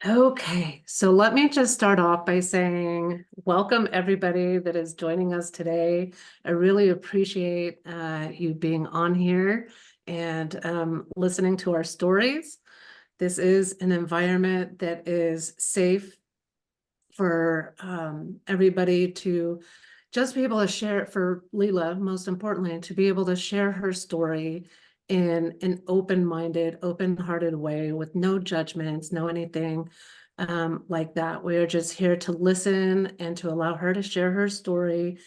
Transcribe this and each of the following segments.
Okay, so let me just start off by saying welcome everybody that is joining us today. I really appreciate you being on here and listening to our stories. This is an environment that is safe for everybody to just be able to share it, for Lila, most importantly, to be able to share her story in an open-minded, open-hearted way with no judgments, no anything like that. We are just here to listen and to allow her to share her story.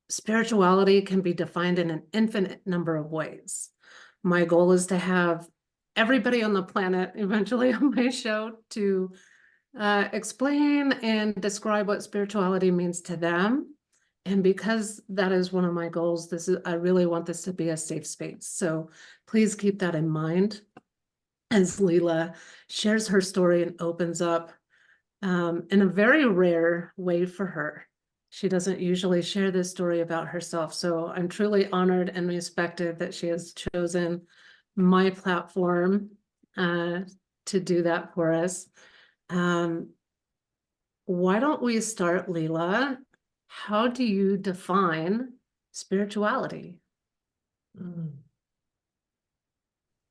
Spirituality can be defined in an infinite number of ways. My goal is to have everybody on the planet eventually on my show to explain and describe what spirituality means to them. And because that is one of my goals, I really want this to be a safe space. So please keep that in mind as Lila shares her story and opens up in a very rare way for her. She doesn't usually share this story about herself. So I'm truly honored and respected that she has chosen my platform to do that for us. Um, why don't we start, Lila? How do you define spirituality?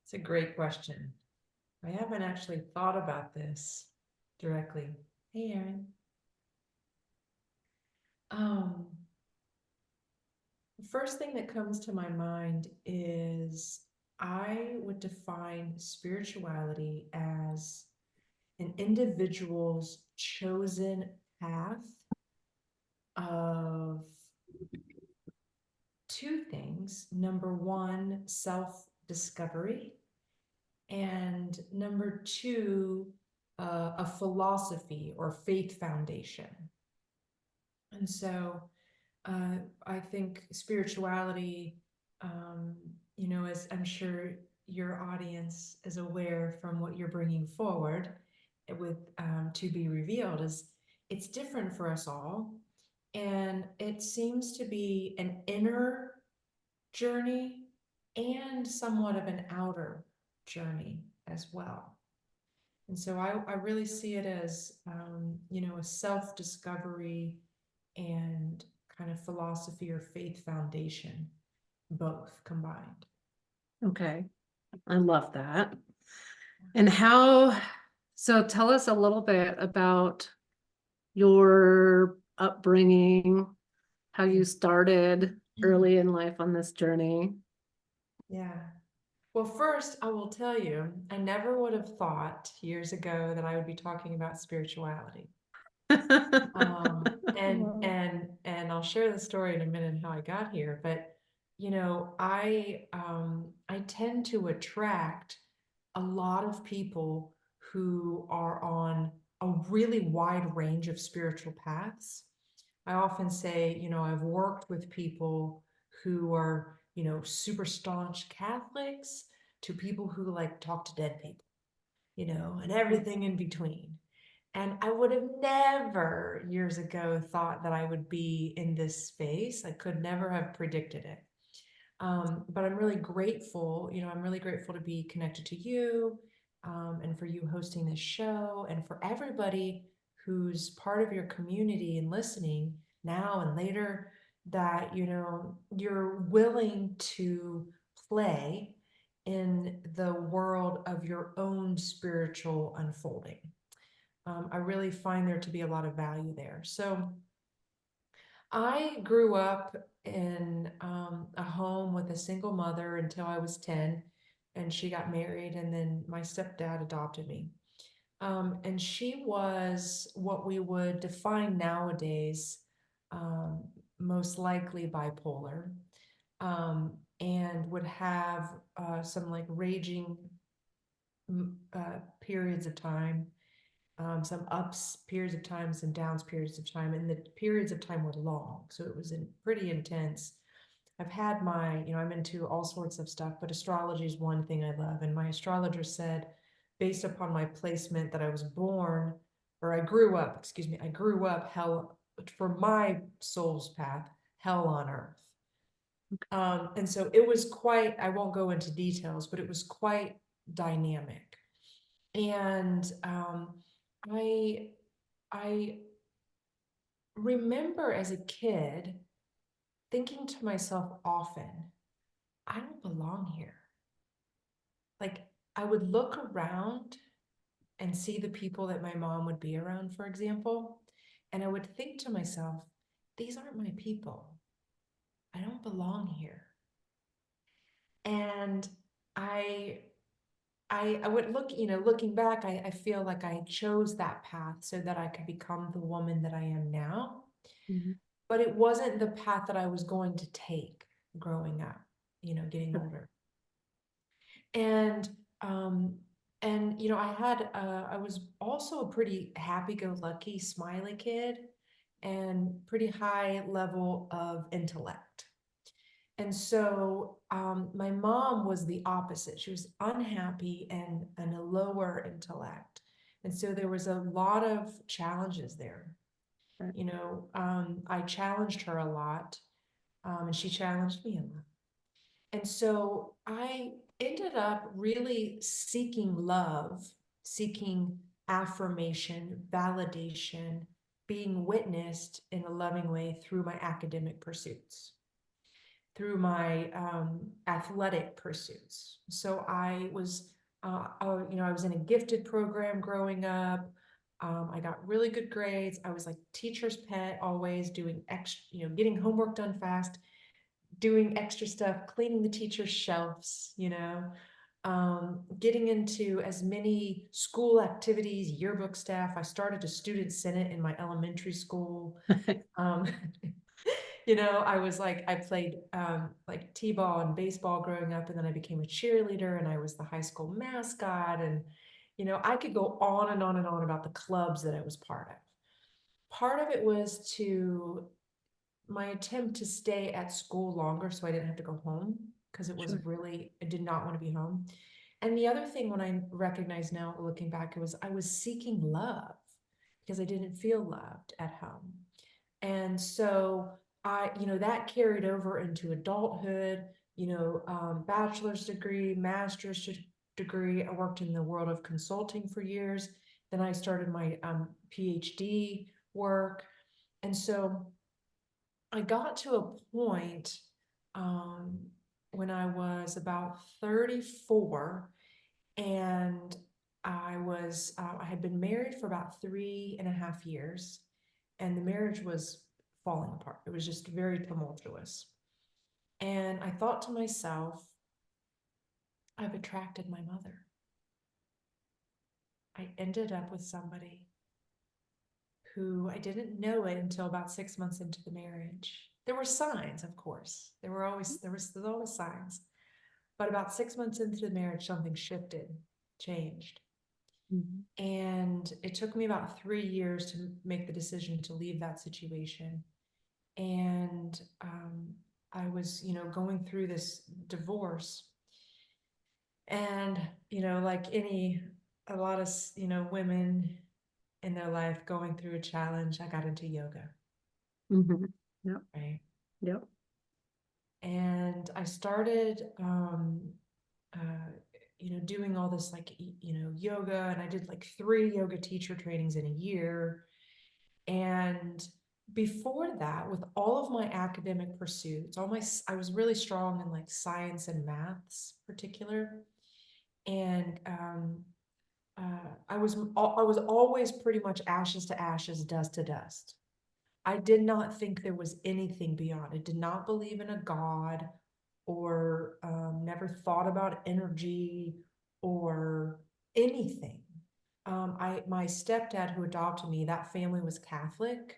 It's a great question. I haven't actually thought about this directly. Hey, Aaron. Um, the first thing that comes to my mind is I would define spirituality as an individual's chosen path of two things. Number one, self-discovery, and number two, a philosophy or faith foundation. And so I think spirituality, um, as I'm sure your audience is aware from what you're bringing forward with To Be Revealed, is it's different for us all. And it seems to be an inner journey and somewhat of an outer journey as well. And so I really see it as, a self-discovery and kind of philosophy or faith foundation, both combined. Okay, I love that. And so tell us a little bit about your upbringing, how you started early in life on this journey. Yeah. Well, first, I will tell you, I never would have thought years ago that I would be talking about spirituality. And I'll share the story in a minute how I got here, but I tend to attract a lot of people who are on a really wide range of spiritual paths. I often say, I've worked with people who are, super staunch Catholics to people who like talk to dead people, and everything in between. And I would have never years ago thought that I would be in this space. I could never have predicted it. But I'm really grateful, I'm really grateful to be connected to you, and for you hosting this show, and for everybody who's part of your community and listening now and later, that, you're willing to play in the world of your own spiritual unfolding. I really find there to be a lot of value there. So I grew up in a home with a single mother until I was 10, and she got married, and then my stepdad adopted me. And she was what we would define nowadays, um, most likely bipolar, and would have some like raging periods of time, some ups periods of time, some downs periods of time, and the periods of time were long, so it was pretty intense. I've had I'm into all sorts of stuff, but astrology is one thing I love, and my astrologer said, based upon my placement, that I was born, or I grew up, excuse me, I grew up hell for my soul's path, hell on earth. And so it was quite, I won't go into details, but it was quite dynamic. And I I remember as a kid thinking to myself often, I don't belong here. Like I would look around and see the people that my mom would be around, for example, and I would think to myself, these aren't my people. I don't belong here. And I I would look, looking back, I feel like I chose that path so that I could become the woman that I am now. Mhm. But it wasn't the path that I was going to take growing up, getting Sure. older. And um I was also a pretty happy-go-lucky, smiley kid and pretty high level of intellect. And so my mom was the opposite. She was unhappy and a lower intellect. And so there was a lot of challenges there. Right. I challenged her a lot, and she challenged me a lot. And so I ended up really seeking love, seeking affirmation, validation, being witnessed in a loving way through my academic pursuits, through my athletic pursuits. So I was in a gifted program growing up. I got really good grades. I was like teacher's pet, always doing extra, getting homework done fast, doing extra stuff, cleaning the teacher's shelves, getting into as many school activities, yearbook staff. I started a student senate in my elementary school. Um, I played like t-ball and baseball growing up, and then I became a cheerleader, and I was the high school mascot, and I could go on and on and on about the clubs that I was part of. Part of it was to my attempt to stay at school longer so I didn't have to go home, because Sure. I did not want to be home. And the other thing, when I recognize now looking back, it was I was seeking love because I didn't feel loved at home. And so that carried over into adulthood, bachelor's degree, degree. I worked in the world of consulting for years. Then I started my PhD work. And so I got to a point um, when I was about 34, and I had been married for about 3.5 years, and the marriage was falling apart. It was just very tumultuous. And I thought to myself, I've attracted my mother. I ended up with somebody who I didn't know it until about 6 months into the marriage. There were signs, of course. There's always signs. But about 6 months into the marriage, something shifted, changed. Mhm. And it took me about 3 years to make the decision to leave that situation. And I was, going through this divorce. And, like a lot of, women in their life going through a challenge, I got into yoga, Mhm. Yep. right? Yep. And I started, doing all this like, yoga, and I did like 3 yoga teacher trainings in a year. And before that, with all of my academic pursuits, I was really strong in like science and maths, particular. And I was always pretty much ashes to ashes, dust to dust. I did not think there was anything beyond. I did not believe in a God, or never thought about energy or anything. My stepdad who adopted me, that family was Catholic,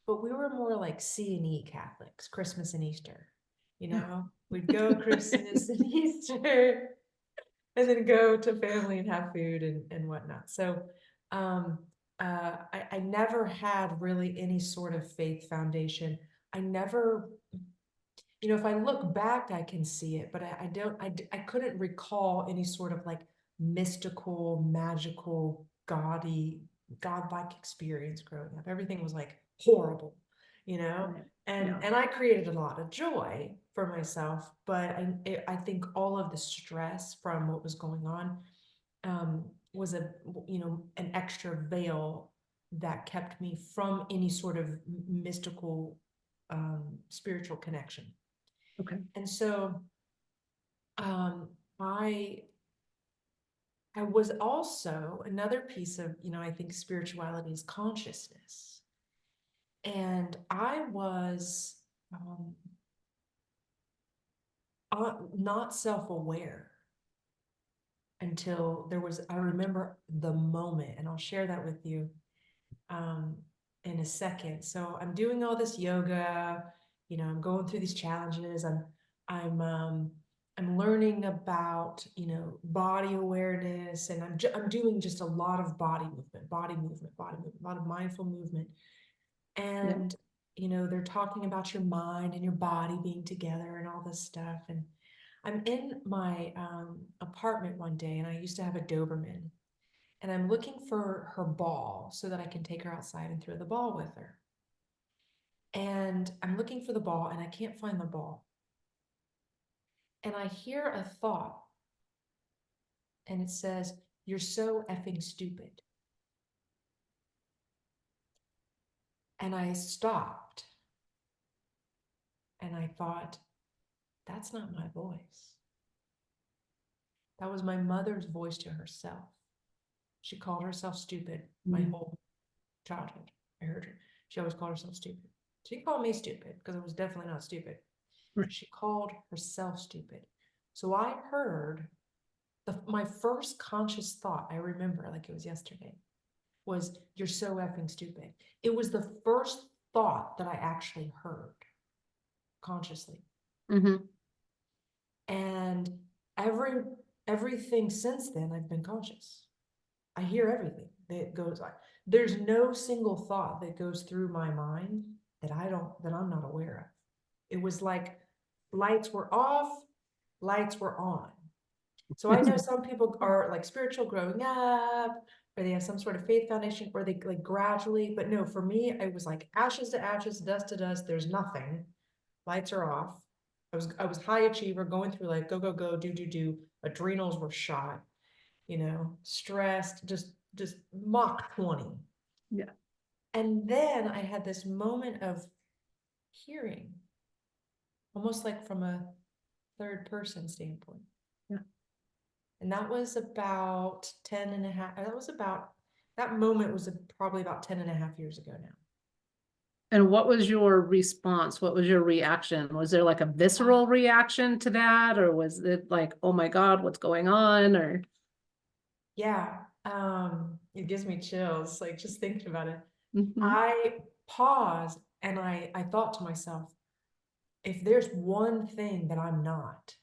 but we were more like C&E Catholics, Christmas and Easter. We'd go Christmas and Easter, and then go to family and have food and whatnot. So um, I never had really any sort of faith foundation. I never, if I look back, I can see it, but I don't, I couldn't recall any sort of like mystical, magical, godlike experience growing up. Everything was like horrible, you know? Right. And Yeah. and I created a lot of joy for myself, but I think all of the stress from what was going on, was an extra veil that kept me from any sort of mystical, spiritual connection. Okay. And so, um, I was also another piece of, I think spirituality is consciousness. And I was, not self-aware until I remember the moment, and I'll share that with you, um, in a second. So I'm doing all this yoga, I'm going through these challenges. I'm, I'm learning about, body awareness, and I'm doing just a lot of body movement, a lot of mindful movement. Yeah. And, they're talking about your mind and your body being together and all this stuff. And I'm in my apartment one day, and I used to have a Doberman, and I'm looking for her ball so that I can take her outside and throw the ball with her. And I'm looking for the ball, and I can't find the ball. And I hear a thought, and it says, "You're so effing stupid." And I stopped, and I thought, that's not my voice. That was my mother's voice to herself. She called herself stupid my Mm. whole childhood. I heard her. She always called herself stupid. She called me stupid because I was definitely not stupid. Right. She called herself stupid. So I heard my first conscious thought, I remember like it was yesterday, was, "You're so effing stupid." It was the first thought that I actually heard consciously. Mm-hmm. And everything since then, I've been conscious. I hear everything that goes on. There's no single thought that goes through my mind that I'm not aware of. It was like lights were off, lights were on. So I know some people are like spiritual growing up, or they have some sort of faith foundation, or they like gradually, but no, for me, it was like ashes to ashes, dust to dust, there's nothing. Lights are off. I was high achiever, going through like go, go, go, do, do, do. Adrenals were shot, stressed, just Mach 20. Yeah. And then I had this moment of hearing, almost like from a third person standpoint. Yeah. And that was about 10 and a half. That moment was probably about 10 and a half years ago now. And what was your response? What was your reaction? Was there like a visceral reaction to that? Or was it like, oh my God, what's going on? Or Yeah, it gives me chills, like just thinking about it. Mhm. I paused, and I thought to myself, if there's one thing that I'm not,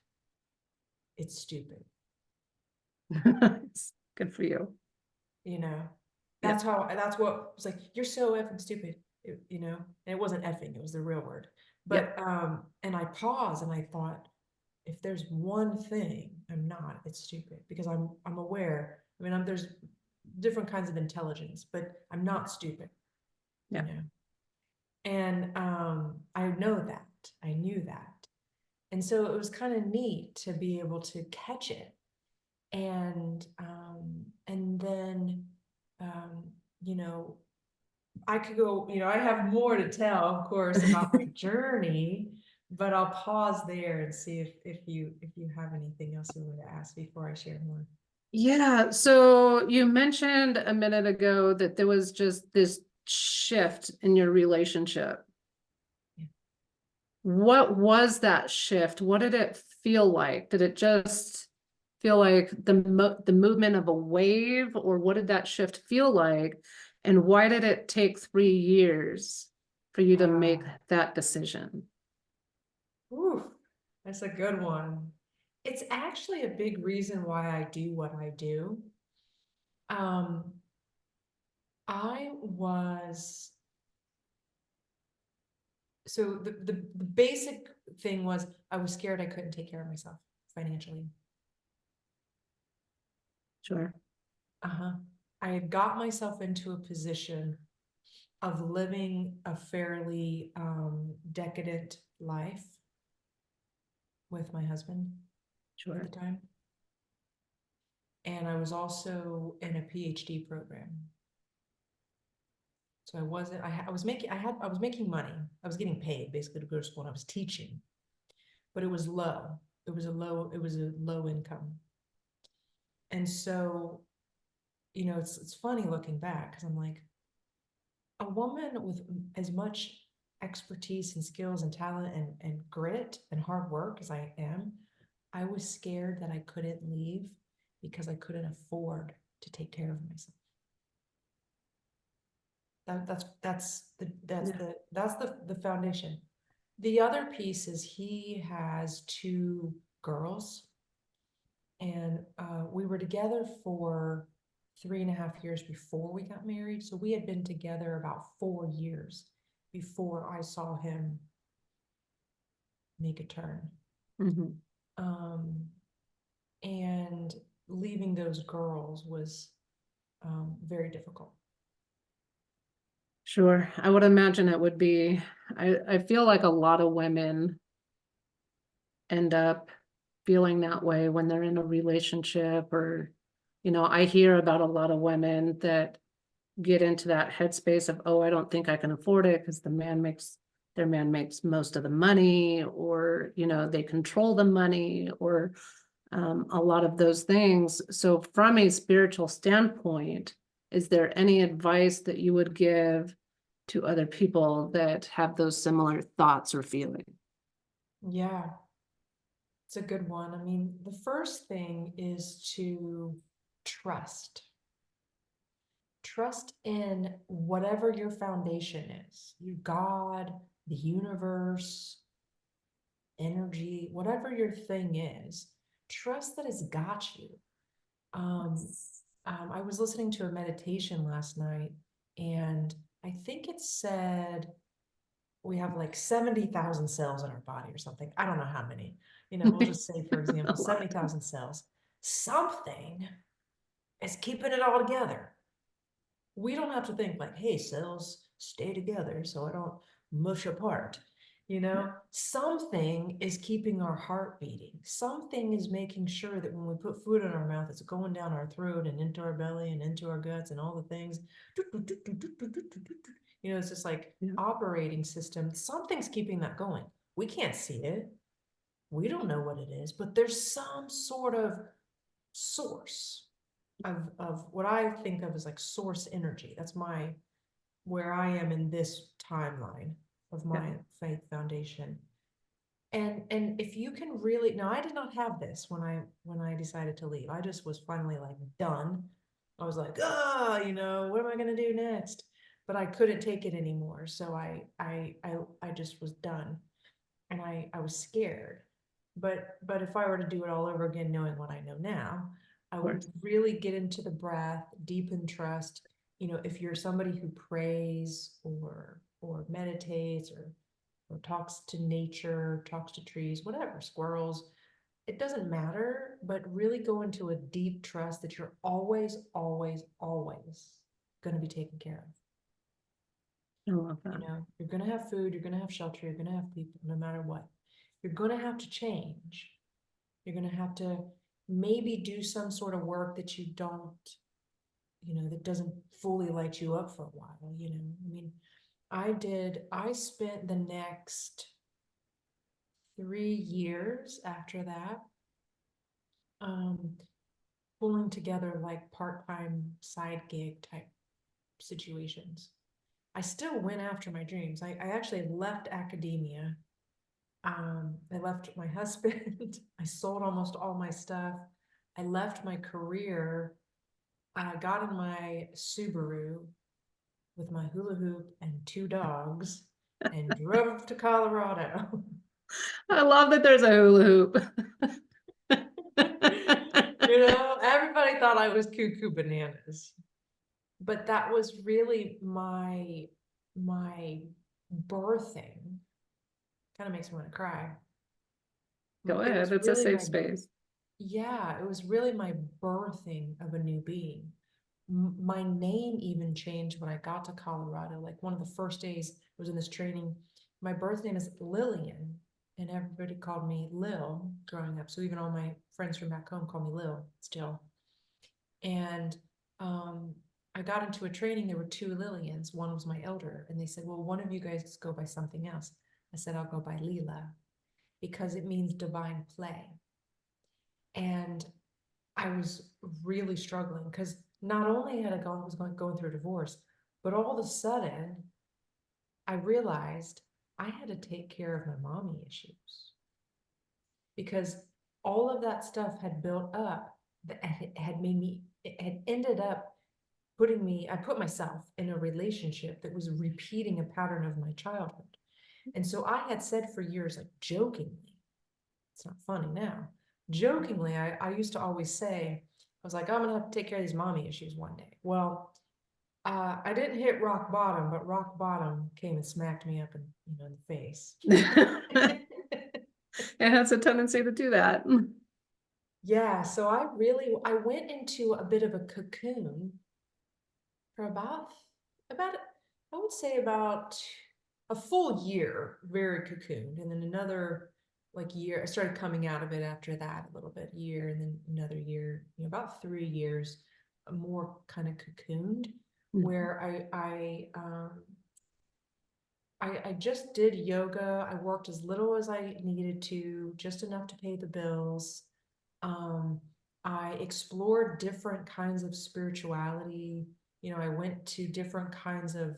it's stupid. It's good for you. You know, Yeah. that's what was like, "You're so effing stupid." And it wasn't effing, it was the real word. Yeah. But and I paused, and I thought, if there's one thing I'm not, it's stupid, because I'm aware. I mean, there's different kinds of intelligence, but I'm not stupid, you Yeah. know. And I know that. I knew that. And so it was kind of neat to be able to catch it. And then um, you know, I could go, I have more to tell, of course, about my journey, but I'll pause there and see if you have anything else you want to ask before I share more. Yeah. So you mentioned a minute ago that there was just this shift in your relationship. Yeah. What was that shift? What did it feel like? Did it just feel like the movement of a wave, or what did that shift feel like? And why did it take 3 years for you to make that decision? Ooh, that's a good one. It's actually a big reason why I do what I do. Um, I was so the basic thing was, I was scared I couldn't take care of myself financially. Sure. Uh-huh. I had got myself into a position of living a fairly decadent life with my husband at Sure. the time. and I was also in a PhD program. So I wasn't, I was making, I was making money. I was getting paid basically to go to school and I was teaching, but it was low. It was a low income. And so, it's funny looking back because I'm like, a woman with as much expertise and skills and talent and grit and hard work as I am, I was scared that I couldn't leave because I couldn't afford to take care of myself. Yeah. That's the foundation. The other piece is he has two girls, and we were together for 3.5 years before we got married. So we had been together about 4 years before I saw him make a turn. Mhm. Um, and leaving those girls was very difficult. Sure. I would imagine it would be, I feel like a lot of women end up feeling that way when they're in a relationship or, I hear about a lot of women that get into that headspace of, oh, I don't think I can afford it because their man makes most of the money, or, they control the money, or a lot of those things. So from a spiritual standpoint, is there any advice that you would give to other people that have those similar thoughts or feelings? Yeah, it's a good one. I mean, the first thing is to trust. Trust in whatever your foundation is, your God, the universe, energy, whatever your thing is. Trust that it's got you. Um, I was listening to a meditation last night, and I think it said we have like 70,000 cells in our body or something. I don't know how many. We'll just say, for example, A lot. 70,000 cells. Something is keeping it all together. We don't have to think like, hey, cells stay together so I don't mush apart. Yeah. Something is keeping our heart beating. Something is making sure that when we put food in our mouth, it's going down our throat and into our belly and into our guts and all the things. It's just like Yeah. operating system. Something's keeping that going. We can't see it. We don't know what it is, but there's some sort of source of what I think of as like source energy. That's my where I am in this timeline of Yeah. my faith foundation. And if you can really, now I did not have this when I decided to leave. I just was finally like done. I was like, what am I gonna do next? But I couldn't take it anymore. So I just was done. And I was scared. But if I were to do it all over again, knowing what I know now, I Of would course. really get into the breath, deepen trust. If you're somebody who prays or meditates or talks to nature, talks to trees, whatever, squirrels, it doesn't matter, but really go into a deep trust that you're always, always, always going to be taken care of. I love that. You're going to have food, you're going to have shelter, you're going to have people, no matter what. You're going to have to change. You're going to have to maybe do some sort of work that you don't, that doesn't fully light you up for a while. I mean, I spent the next 3 years after that, um, pulling together like part-time side gig type situations. I still went after my dreams. I actually left academia. I left my husband. I sold almost all my stuff. I left my career. I got in my Subaru with my hula hoop and two dogs and drove to Colorado. I love that there's a hula hoop. Everybody thought I was cuckoo bananas, but that was really my birthing. Kind of makes me want to cry. Go It ahead. was It's a really safe my space. Yeah, it was really my birthing of a new being. My name even changed when I got to Colorado. Like one of the first days I was in this training, my birth name is Lillian, and everybody called me Lil growing up. So even all my friends from back home call me Lil still. And I got into a training. There were two Lillians. One was my elder, and they said, well, one of you guys go by something else. I said, I'll go by Lila, because it means divine play. And I was really struggling because not only had I going through a divorce, but all of a sudden I realized I had to take care of my mommy issues, because all of that stuff had built up, that had made me, it had ended up I put myself in a relationship that was repeating a pattern of my childhood. And so I had said for years, like jokingly, it's not funny now, jokingly, I used to always say, I was like, I'm gonna have to take care of these mommy issues one day. Well, I didn't hit rock bottom, but rock bottom came and smacked me up in the face. It has a tendency to do that. Yeah, so I went into a bit of a cocoon for about I would say about a full year, very cocooned, and then another like year. I started coming out of it after that a little bit, year, and then another year, about 3 years, more kind of cocooned, where I just did yoga. I worked as little as I needed to, just enough to pay the bills. Um, I explored different kinds of spirituality. I went to different kinds of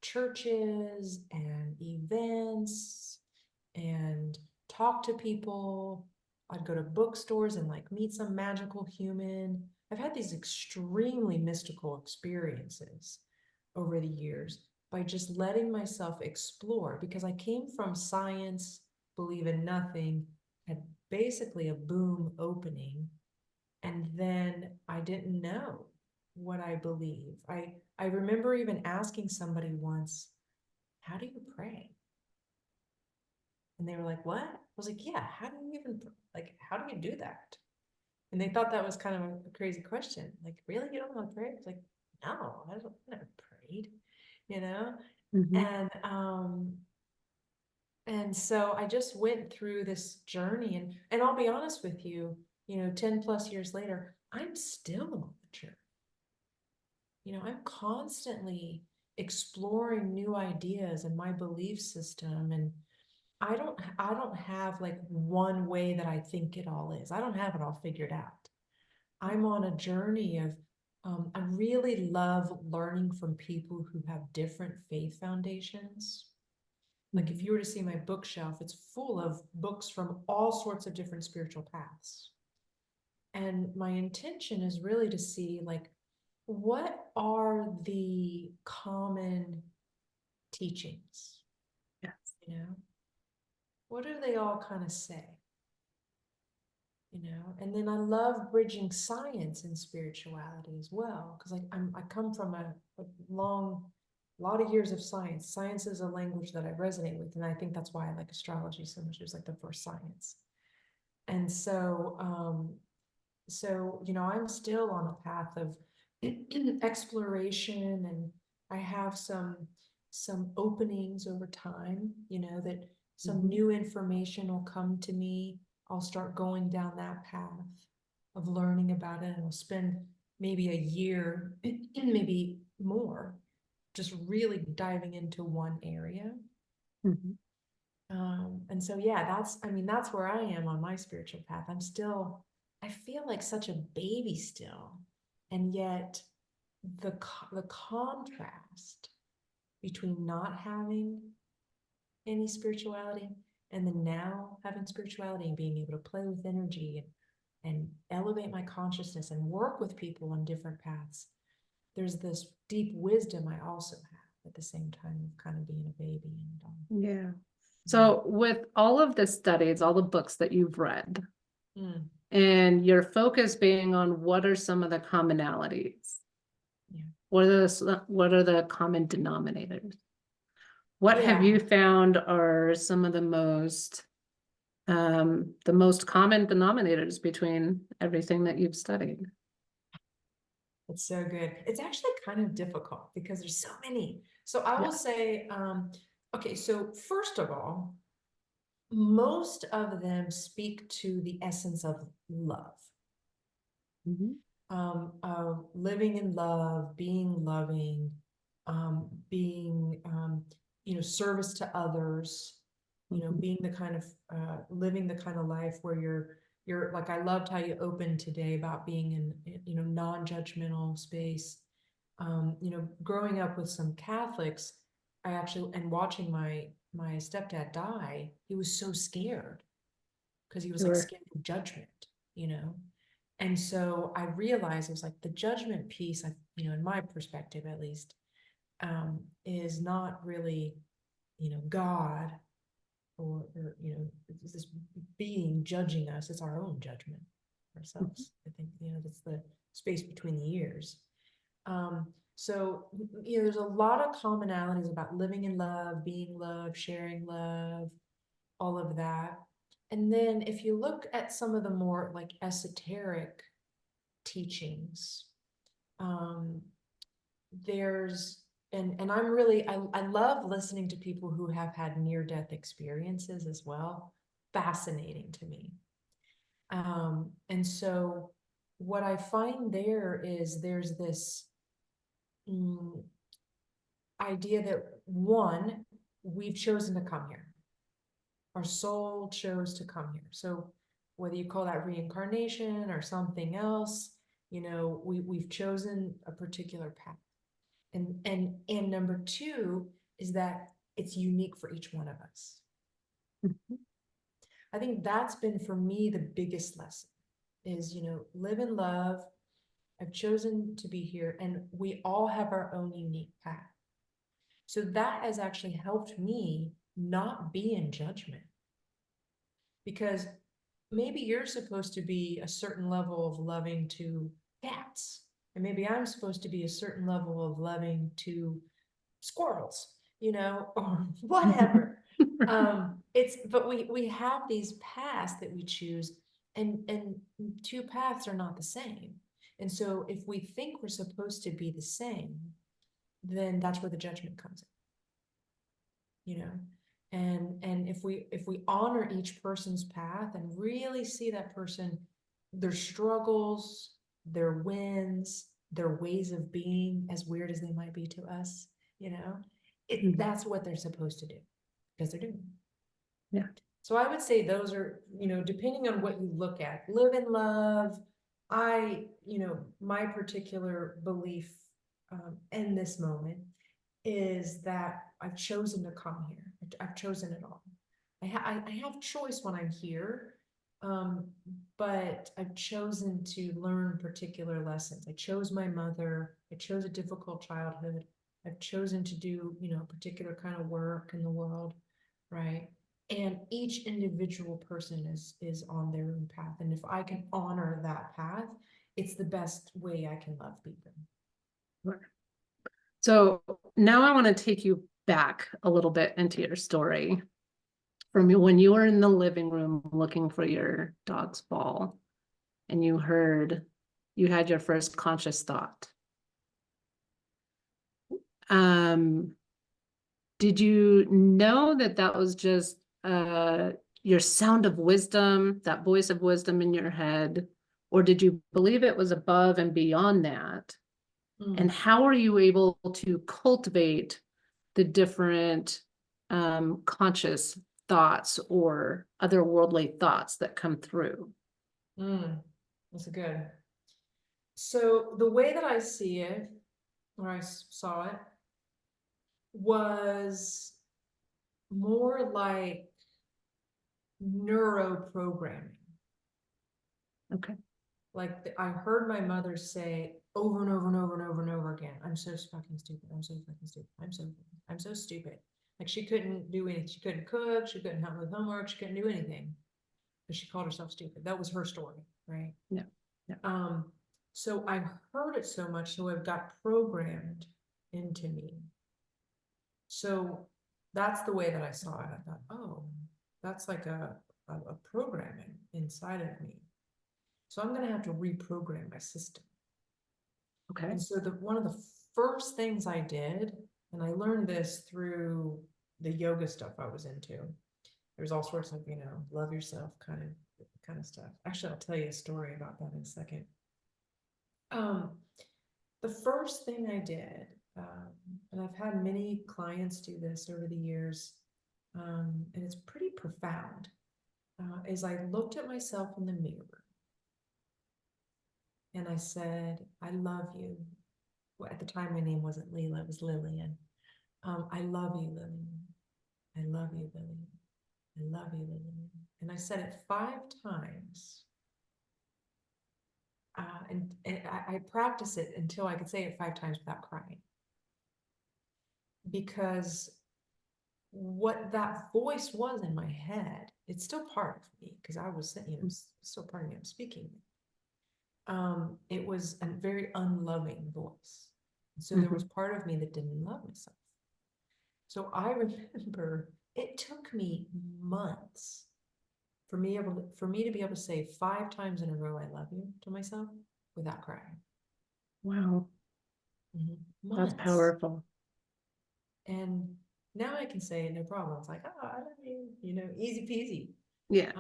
churches and events and talked to people. I'd go to bookstores and like meet some magical human. I've had these extremely mystical experiences over the years by just letting myself explore, because I came from science, believe in nothing, had basically a boom opening, and then I didn't know what I believe. I remember even asking somebody once, how do you pray? And they were like, what? I was like, yeah, how do you even, like, how do you do that? And they thought that was kind of a crazy question. Like, really? You don't know how to pray? I was like, no, I never prayed, you know? Mhm. And so I just went through this journey, and I'll be honest with you, 10 plus years later, I'm still on the journey. I'm constantly exploring new ideas and my belief system, and I don't have like one way that I think it all is. I don't have it all figured out. I'm on a journey of I really love learning from people who have different faith foundations. Like if you were to see my bookshelf, it's full of books from all sorts of different spiritual paths. And my intention is really to see like, what are the common teachings? Yes. You know, what do they all kind of say? And then I love bridging science and spirituality as well, because I come from a lot of years of science. Science is a language that I resonate with, and I think that's why I like astrology so much. It was like the first science. And so I'm still on a path of exploration, and I have some openings over time, that some new information will come to me. I'll start going down that path of learning about it, and I'll spend maybe a year, maybe more, just really diving into one area. Mhm. And so, yeah, that's where I am on my spiritual path. I feel like such a baby still. And yet the contrast between not having any spirituality and then now having spirituality and being able to play with energy and elevate my consciousness and work with people on different paths. There's this deep wisdom I also have at the same time of kind of being a baby. And Yeah. yeah. So with all of the studies, all the books that you've read, Mm, and your focus being on what are some of the commonalities, yeah. what are the common denominators? What have Yeah. you found are some of the most common denominators between everything that you've studied? It's so good. It's actually kind of difficult because there's so many. So I will Yeah. say, okay, so first of all, most of them speak to the essence of love. Mhm. living in love, being loving, being, service to others, being the kind of, living the kind of life where you're like, I loved how you opened today about being in, non-judgmental space. Growing up with some Catholics, and watching my stepdad die, he was so scared because he was like Sure. scared of judgment, you know? And so I realized it was like the judgment piece, in my perspective at least, is not really, God or it's this being judging us. It's our own judgment ourselves. I think, that's the space between the ears. So, there's a lot of commonalities about living in love, being love, sharing love, all of that. And then if you look at some of the more like esoteric teachings, um, there's and I'm really I love listening to people who have had near-death experiences as well. Fascinating to me. And so what I find there is there's this mm, idea that one, we've chosen to come here. Our soul chose to come here. So whether you call that reincarnation or something else, we've chosen a particular path. And number two is that it's unique for each one of us. Mhm. I think that's been for me the biggest lesson is, live in love. I've chosen to be here, and we all have our own unique path. So that has actually helped me not be in judgment, because maybe you're supposed to be a certain level of loving to cats, and maybe I'm supposed to be a certain level of loving to squirrels, or whatever. But we have these paths that we choose, and two paths are not the same. And so if we think we're supposed to be the same, then that's where the judgment comes in, and if we honor each person's path and really see that person, their struggles, their wins, their ways of being, as weird as they might be to us, Mhm. that's what they're supposed to do because they're doing it. Yeah. So I would say those are, depending on what you look at, live in love. My particular belief, in this moment is that I've chosen to come here. I've chosen it all. I have choice when I'm here, um, but I've chosen to learn particular lessons. I chose my mother. I chose a difficult childhood. I've chosen to do, a particular kind of work in the world, right? And each individual person is on their own path. And if I can honor that path, it's the best way I can love people. Sure. So now I want to take you back a little bit into your story from when you were in the living room looking for your dog's ball and you had your first conscious thought. Um, did you know that that was just your sound of wisdom, that voice of wisdom in your head, or did you believe it was above and beyond that? And Mm. how are you able to cultivate the different conscious thoughts or otherworldly thoughts that come through? That's good. So the way that I see it, or saw it, was more like neuro programming. Okay. Like I heard my mother say over and over and over and over and over again, "I'm so fucking stupid. I'm so fucking stupid. I'm so stupid." Like she couldn't do anything. She couldn't cook. She couldn't help with homework. She couldn't do anything because she called herself stupid. That was her story, right? Yeah. Yeah. So I heard it so much, so it got programmed into me. So that's the way that I saw it. I thought, oh, that's like a programming inside of me. So I'm going to have to reprogram my system. Okay. And so one of the first things I did, and I learned this through the yoga stuff I was into. There's all sorts of, love yourself kind of stuff. Actually, I'll tell you a story about that in a second. Um, the first thing I did, and I've had many clients do this over the years, and it's pretty profound, is I looked at myself in the mirror and I said, I love you. Well, at the time, my name wasn't Lila, it was Lillian. I love you, Lillian. I love you, Lillian. I love you, Lillian. And I said it 5 times. And I practiced it until I could say it 5 times without crying. Because what that voice was in my head, it's still part of me, because I was, still part of me, I'm speaking. It was a very unloving voice. So there was part of me that didn't love myself. So I remember it took me months for me to be able to say 5 times in a row, I love you to myself without crying. Wow, that's Months. powerful. And now I can say it no problem. It's like, oh, I love you, easy peasy. Yeah,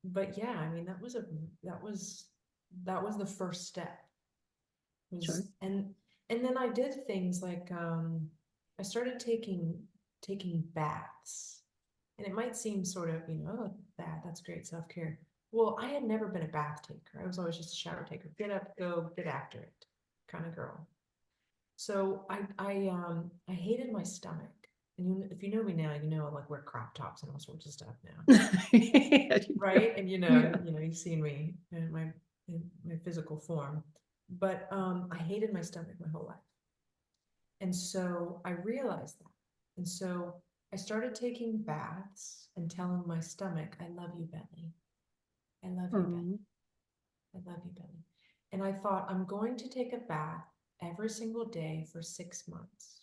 But yeah, I mean, that was the first step. sure. And then I did things like, I started taking baths. And it might seem sort of, oh, that's great self-care. Well, I had never been a bath taker. I was always just a shower taker. Get up, go, get after it kind of girl. So I hated my stomach. And if you know me now, I like wear crop tops and all sorts of stuff now. Yeah, Right? And yeah. you've seen me in my physical form. But I hated my stomach my whole life. And so I realized that. And so I started taking baths and telling my stomach, I love you, belly. I love you, belly. Um, I love you, belly. And I thought, I'm going to take a bath every single day for 6 months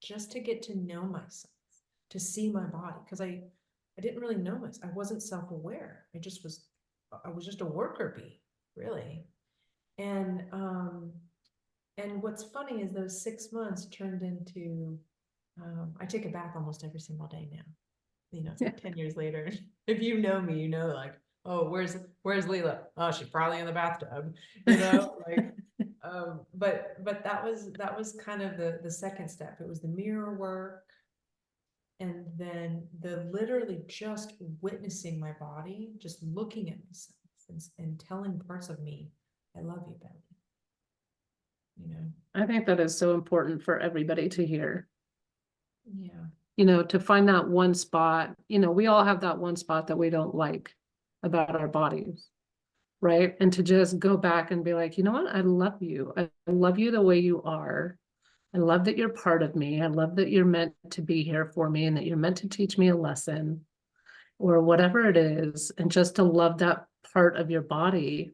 just to get to know myself, to see my body. Because I didn't really know myself. I wasn't self-aware. I was just a worker bee, really. And what's funny is those 6 months turned into, I take a bath almost every single day now. yeah. 10 years later. If you know me, like, oh, where's Leela? Oh, she's probably in the bathtub, like, but that was kind of the second step. It was the mirror work. And then the literally just witnessing my body, just looking at myself and telling parts of me, I love you, Belly. I think that is so important for everybody to hear. Yeah. To find that one spot, we all have that one spot that we don't like about our bodies, right? And to just go back and be like, you know what? I love you. I love you the way you are. I love that you're part of me. I love that you're meant to be here for me and that you're meant to teach me a lesson or whatever it is. And just to love that part of your body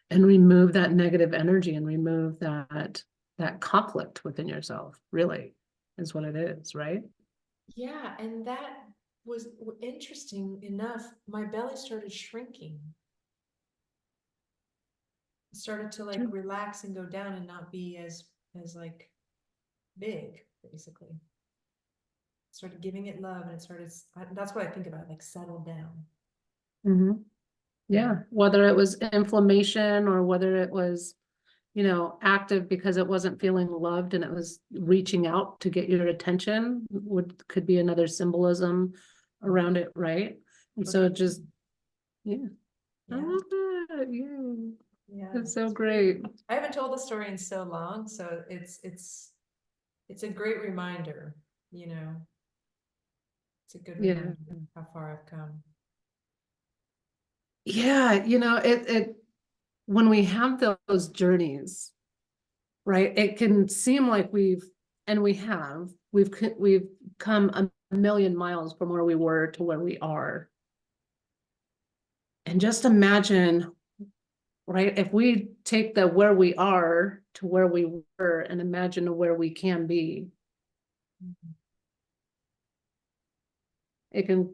and remove that negative energy and remove that conflict within yourself, really is what it is, right? Yeah, and that was interesting enough. My belly started shrinking. It started to like Sure. relax and go down and not be as like big, basically. Started giving it love, and it started. That's what I think about, like settle down. Mm-hmm. Yeah, whether it was inflammation or whether it was, active because it wasn't feeling loved and it was reaching out to get your attention could be another symbolism around it, right? And so Totally. just, yeah, I Yeah, love that. Yeah, yeah. it's so It's great. great. I haven't told the story in so long, so it's a great reminder. You know, it's a good Yeah. reminder how far I've come. Yeah, it when we have those journeys, right? It can seem like we've come a million miles from where we were to where we are. And just imagine, right? If we take the where we are to where we were and imagine where we can be, it can,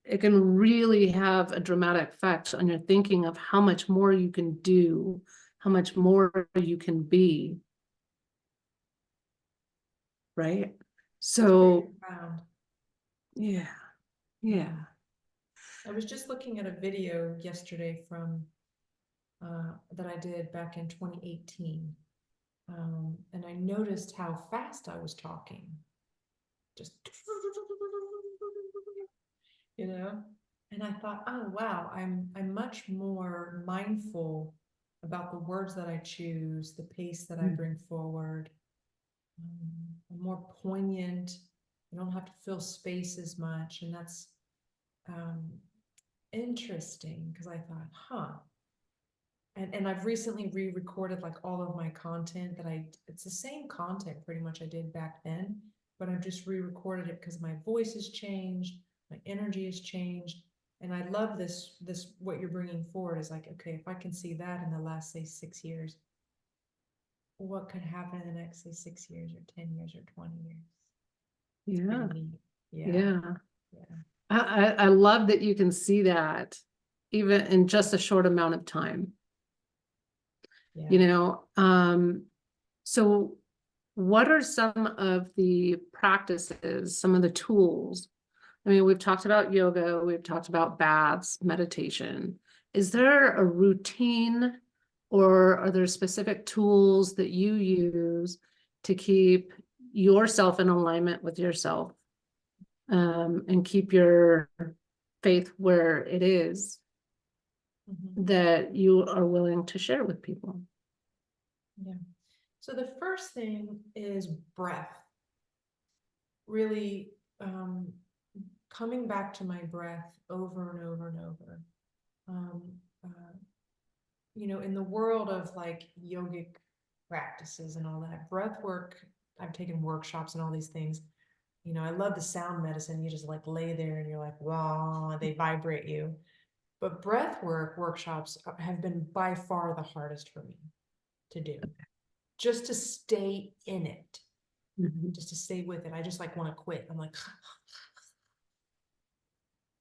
it can really have a dramatic effect on your thinking of how much more you can do, how much more you can be, right? It's very So, profound. yeah, yeah. I was just looking at a video yesterday from that I did back in 2018. And I noticed how fast I was talking. Just, you know, and I thought, oh wow, I'm much more mindful about the words that I choose, the pace that I bring forward. I'm more poignant. I don't have to fill space as much, and that's um, interesting because I thought, huh. And I've recently re-recorded like all of my content that it's the same content pretty much I did back then, but I've just re-recorded it because my voice has changed, my energy has changed. And I love this, what you're bringing forward is like, okay, if I can see that in the last, say, 6 years, what could happen in the next, say, 6 years or 10 years or 20 years? It's pretty Yeah. neat. Yeah. Yeah. Yeah. I love that you can see that even in just a short amount of time, Yeah. you know. So what are some of the practices, some of the tools? I mean, we've talked about yoga, we've talked about baths, meditation. Is there a routine or are there specific tools that you use to keep yourself in alignment with yourself, and keep your faith where it is, Mhm. that you are willing to share with people? Yeah. So the first thing is breath. Really coming back to my breath over and over and over. Um, uh, in the world of like yogic practices and all that, breath work, I've taken workshops and all these things. I love the sound medicine. You just like lay there and you're like, wow, they vibrate you. But breath work workshops have been by far the hardest for me to do. Just to stay in it, Mhm. just to stay with it. I just like want to quit. I'm like,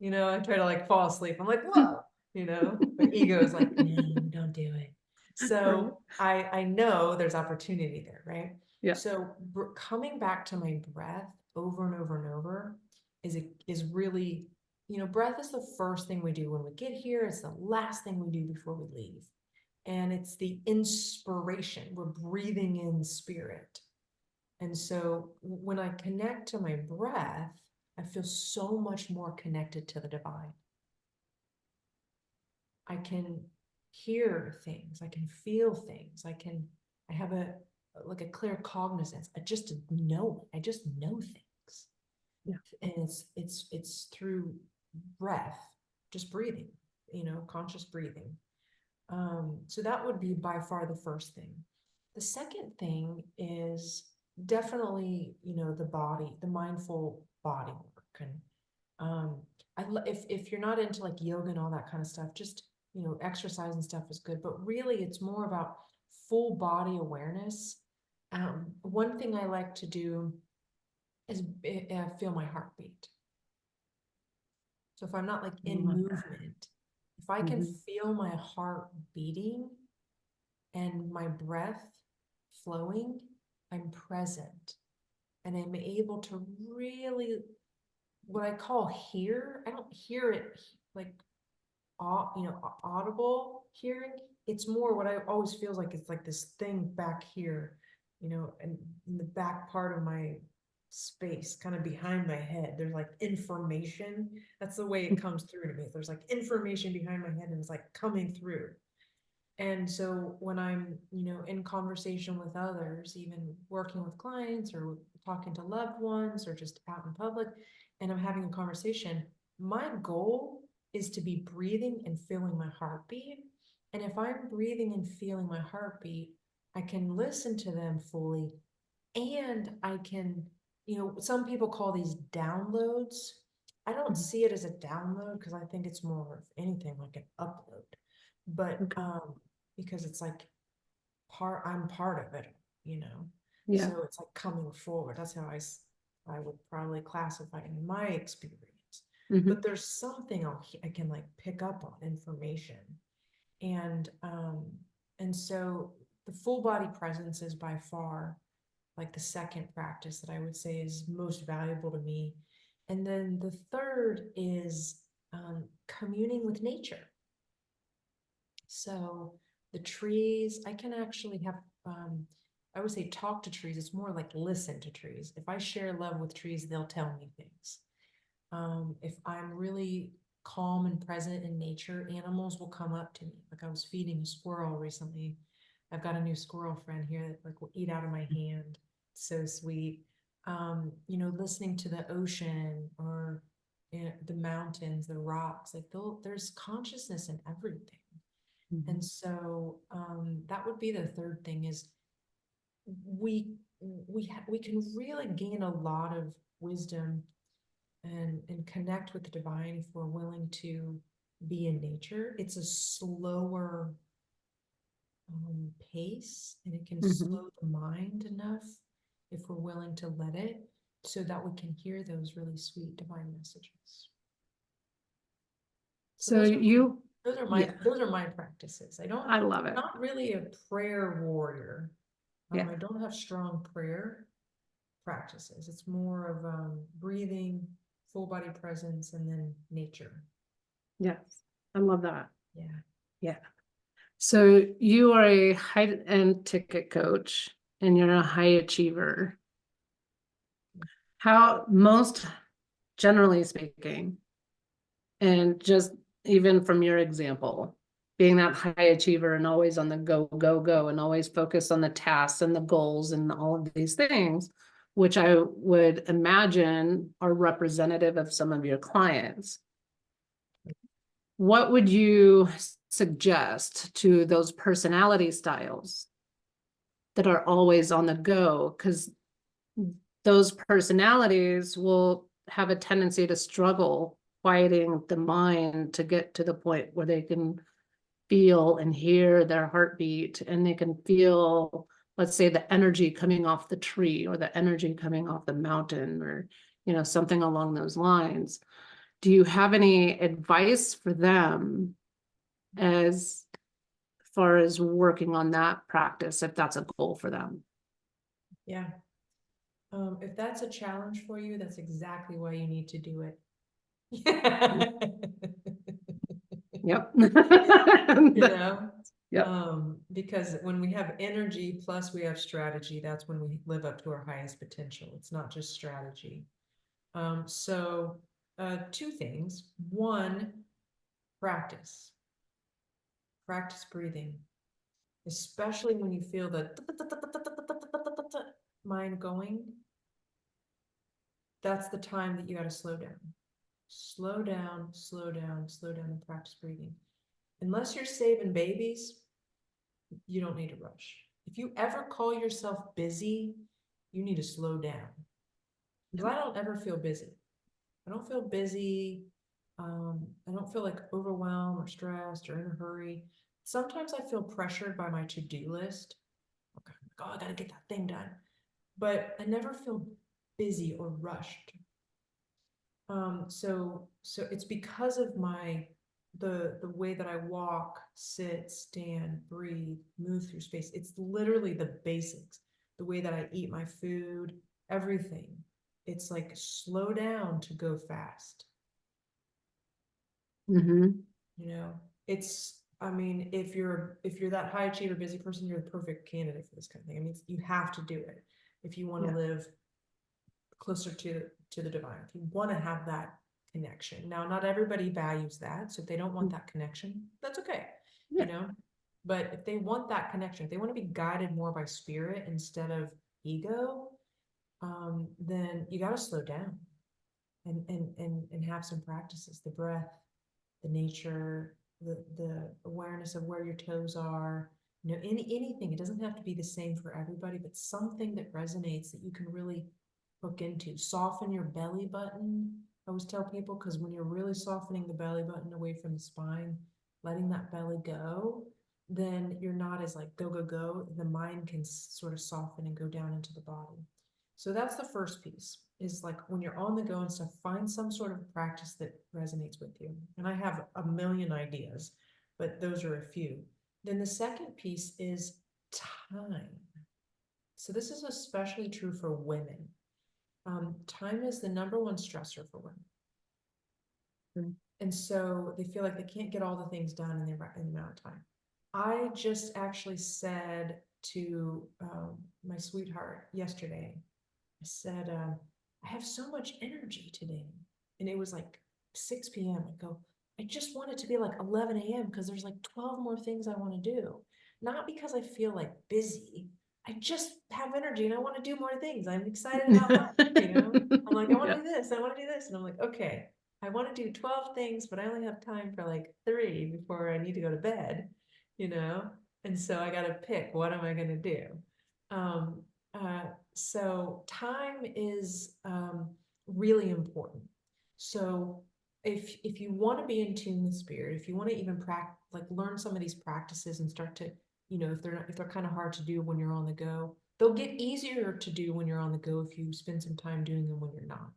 I try to like fall asleep. I'm like, whoa, my ego is like, no, don't do it. Right. So I know there's opportunity there, right? Yeah. So coming back to my breath over and over and over is really, breath is the first thing we do when we get here. It's the last thing we do before we leave. And it's the inspiration. We're breathing in spirit. And so when I connect to my breath, I feel so much more connected to the divine. I can hear things, I can feel things, I have like a clear cognizance. I just know things. Yeah. And it's through breath, just breathing, conscious breathing. So that would be by far the first thing. The second thing is definitely, the body, the mindful body work. And if you're not into like yoga and all that kind of stuff, just, exercise and stuff is good. But really, it's more about full body awareness. One thing I like to do is feel my heartbeat. So if I'm not like I in love that. movement, if I can Mhm. feel my heart beating and my breath flowing, I'm present and I'm able to really what I call hear. I don't hear it like audible hearing. It's more what I always feels like it's like this thing back here, and in the back part of my space, kind of behind my head. There's like information. That's the way it comes through to me. There's like information behind my head and it's like coming through. And so when I'm, in conversation with others, even working with clients or talking to loved ones or just out in public, and I'm having a conversation, my goal is to be breathing and feeling my heartbeat. And if I'm breathing and feeling my heartbeat, I can listen to them fully and I can, some people call these downloads. I don't Mhm. see it as a download because I think it's more of anything like an upload. But Okay. because it's like I'm part of it, you know. Yeah. So it's like coming forward. That's how I would probably classify it in my experience. But Mhm. there's something I can like pick up on information. And and so the full body presence is by far like the second practice that I would say is most valuable to me. And then the third is communing with nature. So The trees, I can actually have, I would say talk to trees. It's more like listen to trees. If I share love with trees, they'll tell me things. If I'm really calm and present in nature, animals will come up to me. Like I was feeding a squirrel recently. I've got a new squirrel friend here that like will eat out of my hand. So sweet. Listening to the ocean or the mountains, the rocks, like there's consciousness in everything. And so that would be the third thing is we we can really gain a lot of wisdom and connect with the divine if we're willing to be in nature. It's a slower pace, and it can Mhm. slow the mind enough if we're willing to let it, so that we can hear those really sweet divine messages. So So you, yeah, those are my practices. I love I'm it. not really a prayer warrior. Yeah, I don't have strong prayer practices. It's more of breathing, full body presence, and then nature. yes, I love that. Yeah. Yeah. So you are a high-end ticket coach and you're a high achiever. How, most generally speaking, and just even from your example, being that high achiever and always on the go, go, go, and always focused on the tasks and the goals and all of these things, which I would imagine are representative of some of your clients. What would you suggest to those personality styles that are always on the go? Because those personalities will have a tendency to struggle quieting the mind to get to the point where they can feel and hear their heartbeat, and they can feel, let's say, the energy coming off the tree or the energy coming off the mountain, or something along those lines. Do you have any advice for them as far as working on that practice, if that's a goal for them? Yeah. If that's a challenge for you, that's exactly why you need to do it. Yep. You know, Yep. because when we have energy plus we have strategy, that's when we live up to our highest potential. It's not just strategy. So two things. One, practice. Practice breathing, especially when you feel the mind going. That's the time that you got to slow down. Slow down, slow down, slow down, and practice breathing. Unless you're saving babies, you don't need to rush. If you ever call yourself busy, you need to slow down. Because I don't ever feel busy. I don't feel busy. I don't feel like overwhelmed or stressed or in a hurry. Sometimes I feel pressured by my to-do list. Okay, oh, I gotta get that thing done. But I never feel busy or rushed. So it's because of the way that I walk, sit, stand, breathe, move through space. It's literally the basics. The way that I eat my food, everything. It's like slow down to go fast. Mm-hmm. I mean, if you're that high achiever, busy person, you're the perfect candidate for this kind of thing. I mean, you have to do it if you want to Yeah. live closer to the divine, if you want to have that connection. Now, not everybody values that, so if they don't want that connection, that's okay, you Yeah. know. But if they want that connection, if they want to be guided more by spirit instead of ego, then you got to slow down and have some practices, the breath, the nature, the awareness of where your toes are. Anything. It doesn't have to be the same for everybody, but something that resonates that you can really hook into. Soften your belly button. I always tell people, because when you're really softening the belly button away from the spine, letting that belly go, then you're not as like go, go, go. The mind can sort of soften and go down into the body. So that's the first piece, is like when you're on the go and stuff, find some sort of practice that resonates with you. And I have a million ideas, but those are a few. Then the second piece is time. So this is especially true for women. Time is the number one stressor for women. Mm-hmm. And so they feel like they can't get all the things done in the amount of time. I just actually said to my sweetheart yesterday, I said, I have so much energy today. And it was like 6 p.m. I go, I just want it to be like 11 a.m. because there's like 12 more things I want to do. Not because I feel like busy. I just have energy and I want to do more things. I'm excited about life. I'm like, I want to Yeah. do this, I want to do this. And I'm like, okay, I want to do 12 things, but I only have time for like 3 before I need to go to bed, you know? And so I got to pick, what am I going to do? Um, uh, so time is really important. So if you want to be in tune with spirit, if you want to even practice, like learn some of these practices and start to, if they're kind of hard to do when you're on the go, they'll get easier to do when you're on the go if you spend some time doing them when you're not.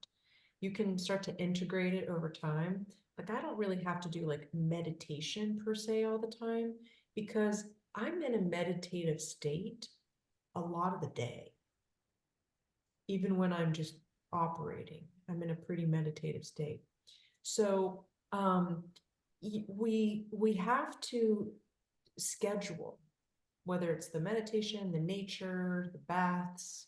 You can start to integrate it over time. Like I don't really have to do like meditation per se all the time because I'm in a meditative state a lot of the day. Even when I'm just operating, I'm in a pretty meditative state. So we have to schedule, whether it's the meditation, the nature, the baths,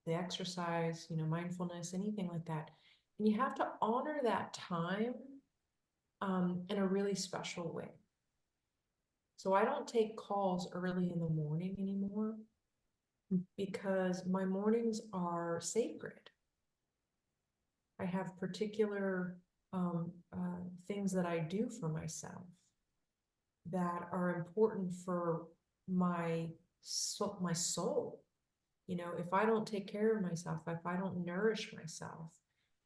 the exercise, mindfulness, anything like that. And you have to honor that time in a really special way. So I don't take calls early in the morning anymore because my mornings are sacred. I have particular things that I do for myself that are important for my soul. If I don't take care of myself, if I don't nourish myself,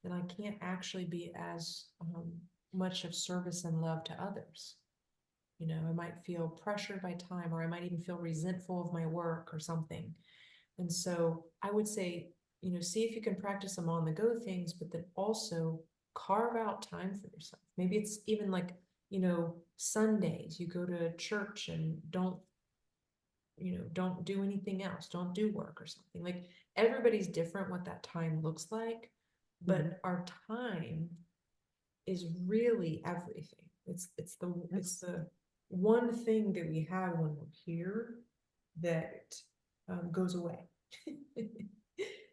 then I can't actually be as much of service and love to others. I might feel pressured by time, or I might even feel resentful of my work or something. And so I would say, see if you can practice some on the go things, but then also carve out time for yourself. Maybe it's even like, Sundays, you go to church and don't do anything else, don't do work or something. Like everybody's different what that time looks like, Mhm. but our time is really everything. It's the one thing that we have when we're here that goes away. And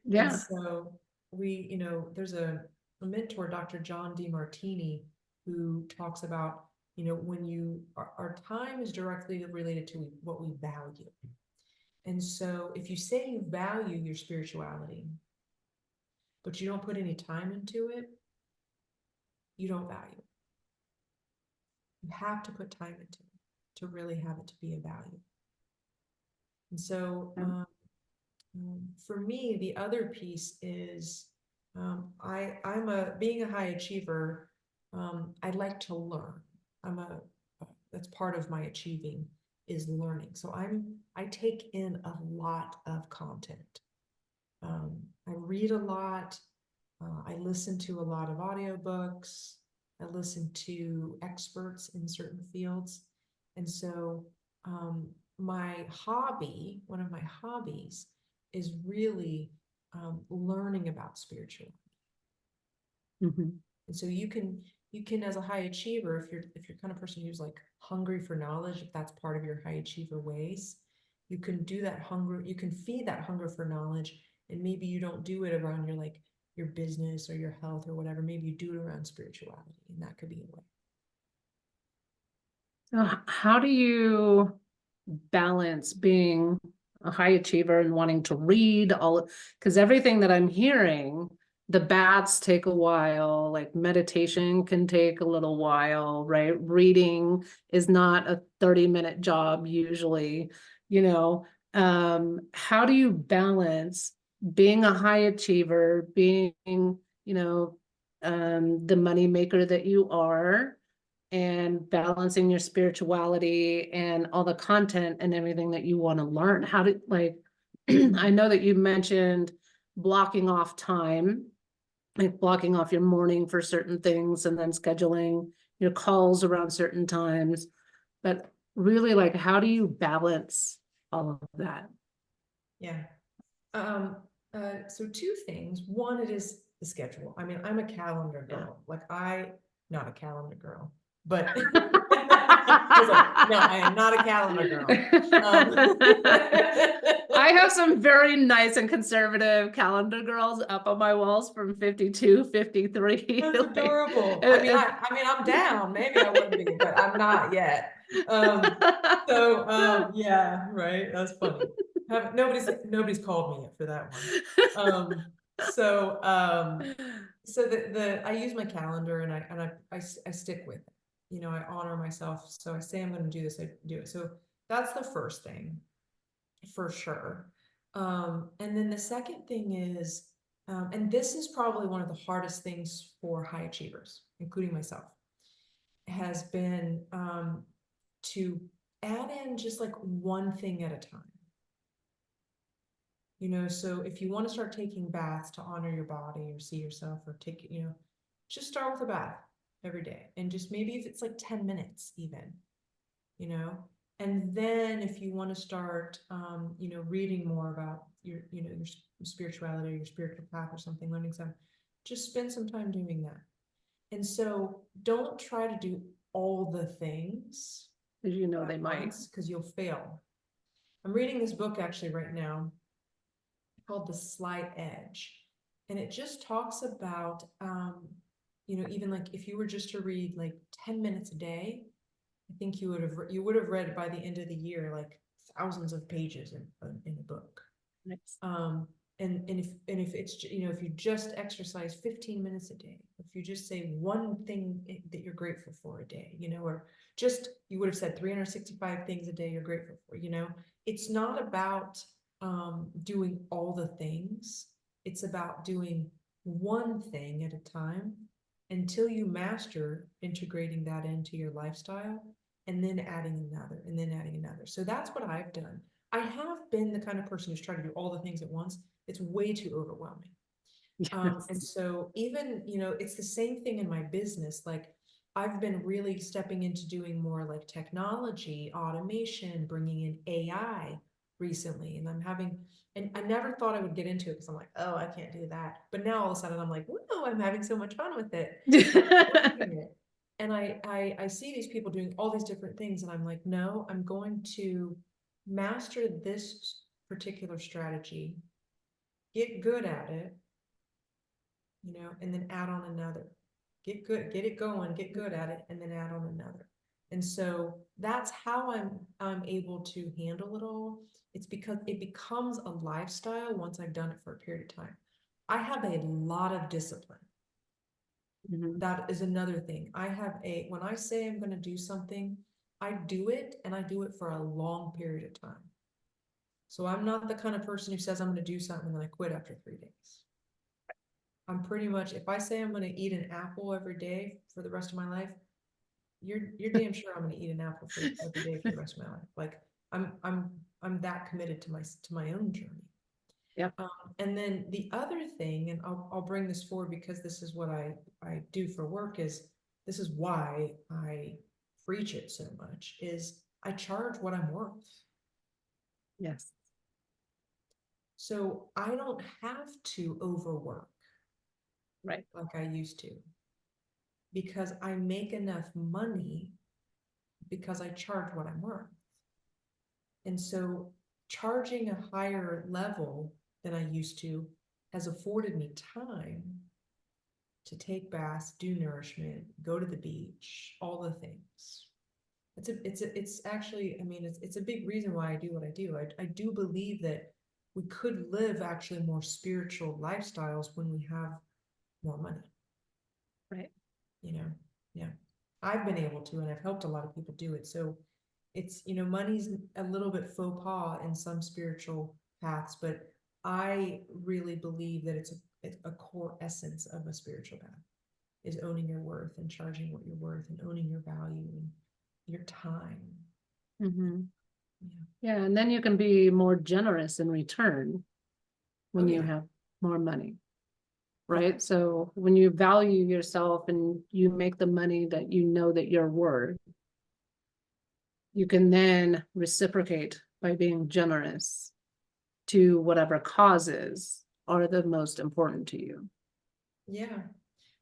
Yeah. so there's a mentor, Dr. John DeMartini, who talks about, when our time is directly related to what we value. And so if you say you value your spirituality, but you don't put any time into it, you don't value it. You have to put time into it to really have it to be a value. And so for me, the other piece is I'm being a high achiever. I like to learn. That's part of my achieving is learning. So I take in a lot of content. I read a lot. I listen to a lot of audiobooks. I listen to experts in certain fields. And so one of my hobbies is really learning about spirituality. Mhm. And so you can as a high achiever, if you're kind of person who's like hungry for knowledge, if that's part of your high achiever ways, you can do that hunger, you can feed that hunger for knowledge. And maybe you don't do it around your business or your health or whatever. Maybe you do it around spirituality, and that could be a way. So how do you balance being a high achiever and wanting to read all, because everything that I'm hearing, the baths take a while, like meditation can take a little while, right? Reading is not a 30-minute job usually, you know. How do you balance being a high achiever, being, the money maker that you are, and balancing your spirituality and all the content and everything that you want to learn? How did, like, I know that you mentioned blocking off time, like blocking off your morning for certain things and then scheduling your calls around certain times. But really, like, how do you balance all of that? Yeah. Um, so two things. One, it is the schedule. I mean, I'm a calendar Yeah. girl. Not a calendar girl, but was like, no, I am not a calendar girl. I have some very nice and conservative calendar girls up on my walls from 52, 53. That's Like, adorable. I'm down. Maybe I would be, but I'm not yet. Yeah, right. That's funny. Nobody's called me yet for that one. Um, so so I use my calendar and I stick with it. You know, I honor myself. So I say I'm going to do this, I do it. So that's the first thing for sure. And then the second thing is, and this is probably one of the hardest things for high achievers, including myself, has been to add in just like one thing at a time. You know, so if you want to start taking baths to honor your body or see yourself or take, you know, just start with a bath every day. And just maybe if it's like 10 minutes even, you know, and then if you want to start, you know, reading more about your, you know, your spirituality or your spiritual path or something, learning some, just spend some time doing that. And so don't try to do all the things you know, at they might. once because you'll fail. I'm reading this book actually right now called The Slight Edge. And it just talks about, you know, even like if you were just to read like 10 minutes a day, I think you would have read by the end of the year like thousands of pages in a book. Nice. And if it's, you know, if you just exercise 15 minutes a day, if you just say one thing that you're grateful for a day, you know, or just you would have said 365 things a day you're grateful for, you know, it's not about doing all the things. It's about doing one thing at a time until you master integrating that into your lifestyle and then adding another and then adding another. So that's what I've done. I have been the kind of person who's trying to do all the things at once. It's way too overwhelming. Yes. And so even, you know, it's the same thing in my business. Like I've been really stepping into doing more like technology, automation, bringing in AI recently. And I never thought I would get into it because I'm like, oh, I can't do that. But now all of a sudden I'm like, whoa, I'm having so much fun with it. And I see these people doing all these different things and I'm like, no, I'm going to master this particular strategy, get good at it, you know, and then add on another. Get good, get it going, get good at it, and then add on another. And so that's how I'm able to handle it all. It's because it becomes a lifestyle once I've done it for a period of time. I have a lot of discipline. Mhm. That is another thing. When I say I'm going to do something, I do it and I do it for a long period of time. So I'm not the kind of person who says I'm going to do something and then I quit after 3 days. I'm pretty much, if I say I'm going to eat an apple every day for the rest of my life, you're damn sure I'm going to eat an apple for every day for the rest of my life. Like I'm that committed to my own journey. Yep. And then the other thing, and I'll bring this forward because this is what I do for work, is this is why I preach it so much, is I charge what I'm worth. Yes. So I don't have to overwork Right. like I used to because I make enough money because I charge what I'm worth. And so charging a higher level than I used to has afforded me time to take baths, do nourishment, go to the beach, all the things. It's actually, I mean, it's a big reason why I do what I do. I do believe that we could live actually more spiritual lifestyles when we have more money, Right. you know? Yeah. I've been able to, and I've helped a lot of people do it. So it's, you know, money's a little bit faux pas in some spiritual paths, but I really believe that it's a core essence of a spiritual path is owning your worth and charging what you're worth and owning your value and your time. Mm-hmm. Yeah. Yeah, and then you can be more generous in return when Oh you yeah. have more money, Yeah. right? So when you value yourself and you make the money that you know that you're worth, you can then reciprocate by being generous to whatever causes are the most important to you. Yeah.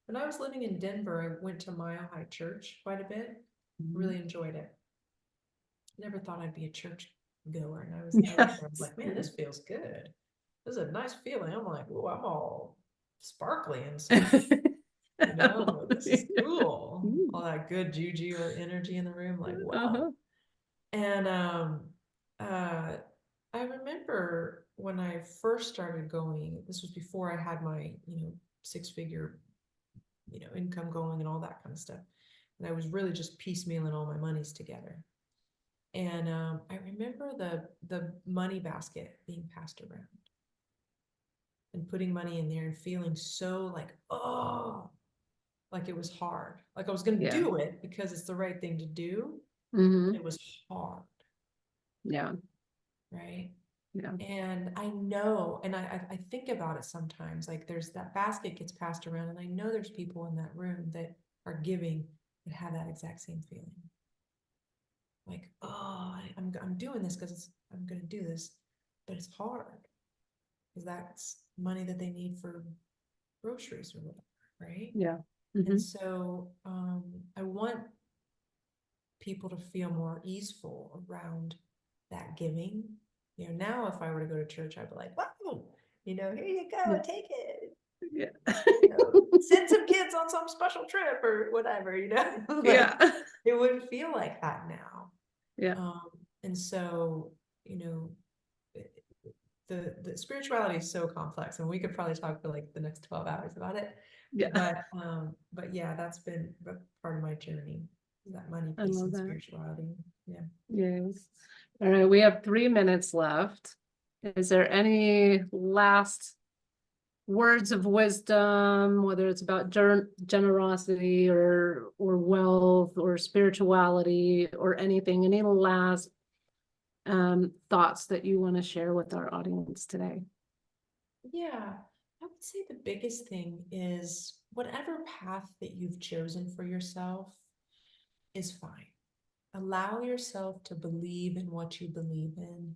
When I was living in Denver, I went to Mile High Church quite a bit. Really enjoyed it. Never thought I'd be a church goer. And I went there, I was Yes. like, man, this feels good. This is a nice feeling. I'm like, oh, I'm all sparkly inside. You know, I'm like, this is cool. All that good juju or energy in the room, like, wow. Uh-huh. And uh I remember when I first started going, this was before I had my, six-figure, income going and all that kind of stuff. And I was really just piecemealing all my monies together. And I remember the money basket being passed around and putting money in there and feeling so like, oh, like it was hard. Like I was going to Yeah. do it because it's the right thing to do, but Hmm. it was hard, Yeah. right? Yeah. And I know, and I think about it sometimes, like there's that basket gets passed around, and I know there's people in that room that are giving that have that exact same feeling. Like, oh, I'm doing this because I'm gonna do this, but it's hard because that's money that they need for groceries or whatever, right? Yeah. And Hmm. so I want people to feel more easeful around that giving. Now if I were to go to church, I'd be like, wow, here you go, Yeah. take it. Yeah. Send some kids on some special trip or whatever, like Yeah. it wouldn't feel like that now. Yeah. And so, you know, the spirituality is so complex, and we could probably talk for like the next 12 hours about it. Yeah. But yeah, that's been part of my journey, that money I piece love and that. spirituality. Yeah. Yes. All right. We have 3 minutes left. Is there any last words of wisdom, whether it's about generosity or wealth or spirituality or anything, any last thoughts that you want to share with our audience today? Yeah, I would say the biggest thing is whatever path that you've chosen for yourself is fine. Allow yourself to believe in what you believe in.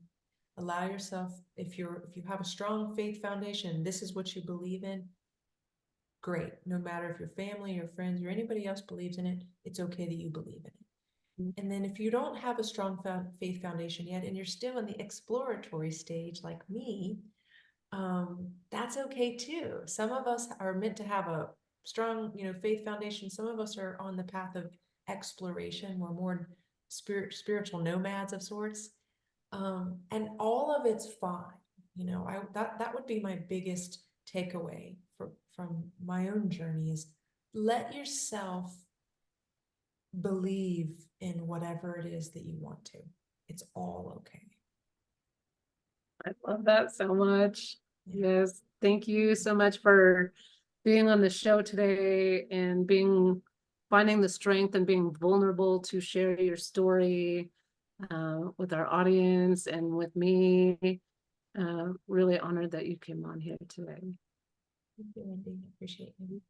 Allow yourself, if you have a strong faith foundation, this is what you believe in, great. No matter if your family, your friends, or anybody else believes in it, it's okay that you believe in it. And then if you don't have a strong faith foundation yet, and you're still in the exploratory stage like me, that's okay too. Some of us are meant to have a strong, faith foundation. Some of us are on the path of exploration. We're more spiritual nomads of sorts. And all of it's fine. That would be my biggest takeaway from my own journey is let yourself believe in whatever it is that you want to. It's all okay. I love that so much. Yeah. Yes. Thank you so much for being on the show today and finding the strength and being vulnerable to share your story with our audience and with me. Really honored that you came on here today. Thank you, Wendy. I appreciate you.